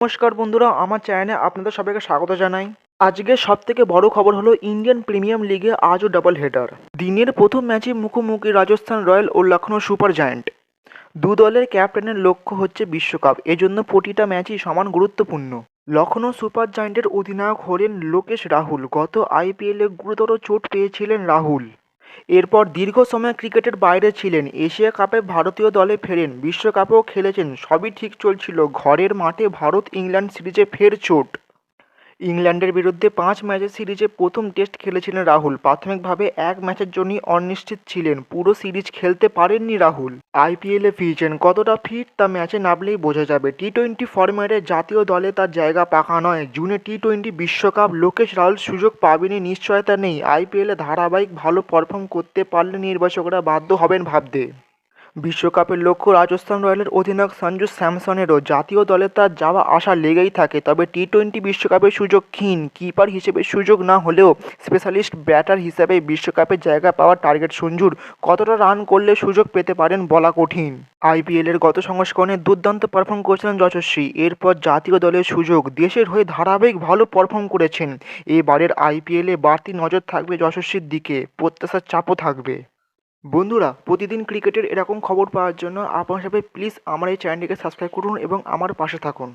নমস্কার বন্ধুরা, আমার চ্যানেলে আপনাদের সবাইকে স্বাগত জানাই। আজকে সবথেকে বড় খবর হলো ইন্ডিয়ান প্রিমিয়ার লিগে আজও ডাবল হেডার। দিনের প্রথম ম্যাচে মুখোমুখি রাজস্থান রয়্যাল ও লখনৌ সুপার জায়ান্ট। দু দলের ক্যাপ্টেনের লক্ষ্য হচ্ছে বিশ্বকাপ, এজন্য প্রতিটা ম্যাচই সমান গুরুত্বপূর্ণ। লখনৌ সুপার জায়ান্টের অধিনায়ক হলেন লোকেশ রাহুল। গত আইপিএলে গুরুতর চোট পেয়েছিলেন রাহুল। এরপর দীর্ঘ সময় ক্রিকেটের বাইরে ছিলেন। এশিয়া কাপে ভারতীয় দলে ফেরেন, বিশ্বকাপেও খেলেছেন, সবই ঠিক চলছিল। ঘরের মাঠে ভারত ইংল্যান্ড সিরিজে ফের চোট। ইংল্যান্ডের বিরুদ্ধে 5 ম্যাচের সিরিজে প্রথম টেস্ট খেলেছিলেন রাহুল। প্রাথমিকভাবে এক ম্যাচের জন্যই অনিশ্চিত ছিলেন, পুরো সিরিজ খেলতে পারেননি রাহুল। আইপিএলে ফিরছেন, কতটা ফিট তা ম্যাচে নামলেই বোঝা যাবে। টি-20 ফরম্যাটে জাতীয় দলে তার জায়গা পাকা নয়। জুনে টি-20 বিশ্বকাপ লোকেশ রাহুল সুযোগ পাবেনই নিশ্চয়তা নেই। আইপিএলে ধারাবাহিক ভালো পারফর্ম করতে পারলে নির্বাচকরা বাধ্য হবেন ভাবতে। বিশ্বকাপের লক্ষ্য রাজস্থান রয়্যালের অধিনায়ক সঞ্জু স্যামসনেরও। জাতীয় দলে তার যাওয়া আসা লেগেই থাকে, তবে টি-20 বিশ্বকাপের সুযোগ ক্ষীণ। কিপার হিসেবে সুযোগ না হলেও স্পেশালিস্ট ব্যাটার হিসেবে বিশ্বকাপে জায়গা পাওয়ার টার্গেট সঞ্জুর। কতটা রান করলে সুযোগ পেতে পারেন বলা কঠিন। আইপিএলের গত সংস্করণে দুর্দান্ত পারফর্ম করেছিলেন যশস্বী। এরপর জাতীয় দলের সুযোগ, দেশের হয়ে ধারাবাহিক ভালো পারফর্ম করেছেন। এবারের আইপিএলে বাড়তি নজর থাকবে যশস্বীর দিকে, প্রত্যাশার চাপও থাকবে। বন্ধুরা, প্রতিদিন ক্রিকেটের এরকম খবর পাওয়ার জন্য আপনার সবাই প্লিজ আমার এই চ্যানেলটিকে সাবস্ক্রাইব করুন এবং আমার পাশে থাকুন।